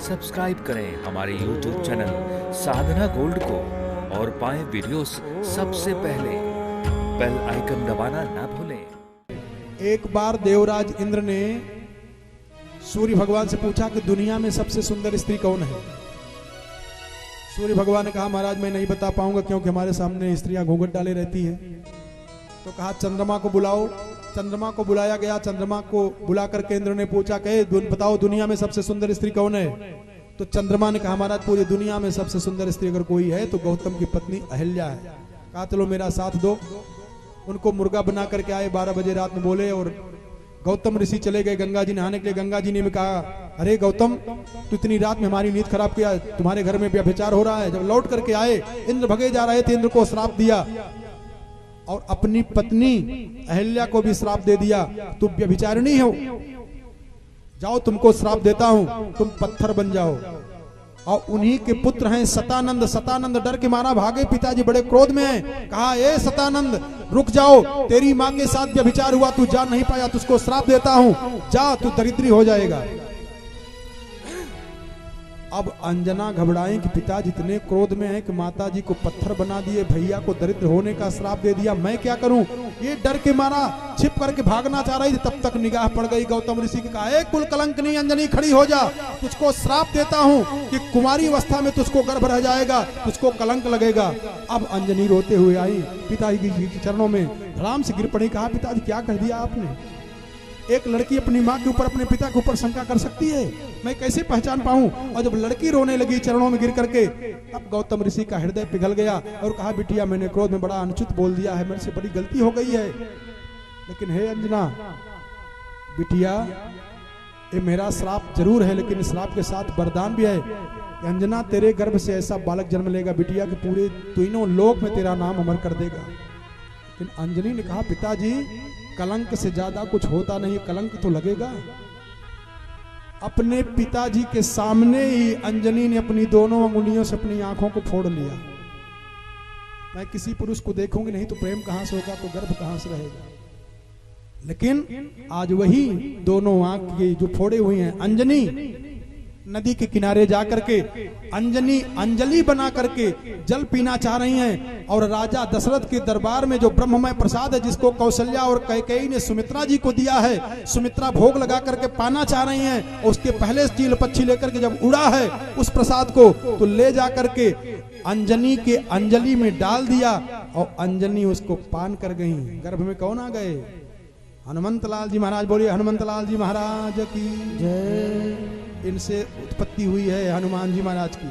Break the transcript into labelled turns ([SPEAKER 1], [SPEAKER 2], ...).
[SPEAKER 1] Subscribe करें हमारे YouTube channel साधना gold को और पाएं वीडियोस सबसे पहले। बेल आइकन दबाना ना भूलें।
[SPEAKER 2] एक बार देवराज इंद्र ने सूर्य भगवान से पूछा कि दुनिया में सबसे सुंदर स्त्री कौन है। सूर्य भगवान ने कहा महाराज मैं नहीं बता पाऊंगा क्योंकि हमारे सामने स्त्रियां घूंघट डाले रहती है। तो कहा चंद्रमा को बुलाओ। चंद्रमा को बुलाया गया। चंद्रमा को बुला करके इंद्र ने पूछा कि बताओ दुनिया में सबसे सुंदर स्त्री कौन है। तो चंद्रमा ने कहा महाराज पूरी दुनिया में सबसे सुंदर स्त्री अगर कोई है तो गौतम की पत्नी अहिल्या है। कहा चलो मेरा साथ दो। उनको मुर्गा बना करके आए 12 बजे रात में बोले और गौतम ऋषि चले गए गंगा जी नहाने के लिए। गंगा जी ने कहा अरे गौतम तू इतनी रात में हमारी नींद खराब किया, तुम्हारे घर में व्यभिचार हो रहा है। जब लौट करके आए इंद्र भगे जा रहे थे, इंद्र को श्राप दिया और अपनी पत्नी अहिल्या को भी श्राप दे दिया, तुम व्यभिचारिणी हो, जाओ तुमको श्राप देता हूं, तुम पत्थर बन जाओ। और उन्हीं के पुत्र हैं सतानंद। सतानंद डर के मारा भागे, पिताजी बड़े क्रोध में हैं। कहा ए सतानंद रुक जाओ, तेरी मां के साथ व्यभिचार हुआ, तू जा नहीं पाया, तुझको श्राप देता हूं, जा तू दरिद्री हो जाएगा। अब अंजना घबराई कि पिताजी इतने क्रोध में है कि माताजी को पत्थर बना दिए, भैया को दरिद्र होने का श्राप दे दिया, मैं क्या करूं। ये डर के मारा छिप करके भागना चाह रही थी, तब तक निगाह पड़ गई गौतम ऋषि की। कहा कुल कलंकनी अंजनी खड़ी हो जा, तुझको श्राप देता हूं कि कुमारी अवस्था में तुझको गर्भ रह जाएगा, तुझको कलंक लगेगा। अब अंजनी रोते हुए आई पिताजी के चरणों में, धड़ाम से गिर पड़ी। कहा पिताजी क्या कर दिया आपने। एक लड़की अपनी माँ के ऊपर अपने पिता के ऊपर शंका कर सकती है, मैं कैसे पहचान पाऊं। और जब लड़की रोने लगी चरणों में गिर करके, तब गौतम ऋषि का हृदय पिघल गया और कहा बिटिया मैंने क्रोध में बड़ा अनुचित बोल दिया है, मेरे से बड़ी गलती हो गई है। लेकिन हे अंजना बिटिया, ये मेरा श्राप जरूर है लेकिन श्राप के साथ वरदान भी है। अंजना तेरे गर्भ से ऐसा बालक जन्म लेगा बिटिया कि पूरे तीनों लोक में तेरा नाम अमर कर देगा। लेकिन अंजनी ने कहा पिताजी कलंक से ज्यादा कुछ होता नहीं, कलंक तो लगेगा। अपने पिताजी के सामने ही अंजनी ने अपनी दोनों अंगुलियों से अपनी आंखों को फोड़ लिया। मैं किसी पुरुष को देखूंगी नहीं तो प्रेम कहां से होगा, तो गर्भ कहां से रहेगा। लेकिन आज वही दोनों आंख की जो फोड़े हुए हैं, अंजनी नदी के किनारे जाकर के अंजनी अंजलि बना करके जल पीना चाह रही हैं। और राजा दशरथ के दरबार में जो ब्रह्ममय प्रसाद है जिसको कौशल्या और कैकेयी ने सुमित्रा जी को दिया है, सुमित्रा भोग लगा करके पाना चाह रही हैं। उसके पहले चील पक्षी लेकर के जब उड़ा है उस प्रसाद को, तो ले जा करके अंजनी के अंजलि में डाल दिया और अंजनी उसको पान कर गई। गर्भ में कौन आ गए, हनुमंत लाल जी महाराज। बोलिए हनुमंत लाल जी महाराज की जय। इनसे उत्पत्ति हुई है हनुमान जी महाराज की।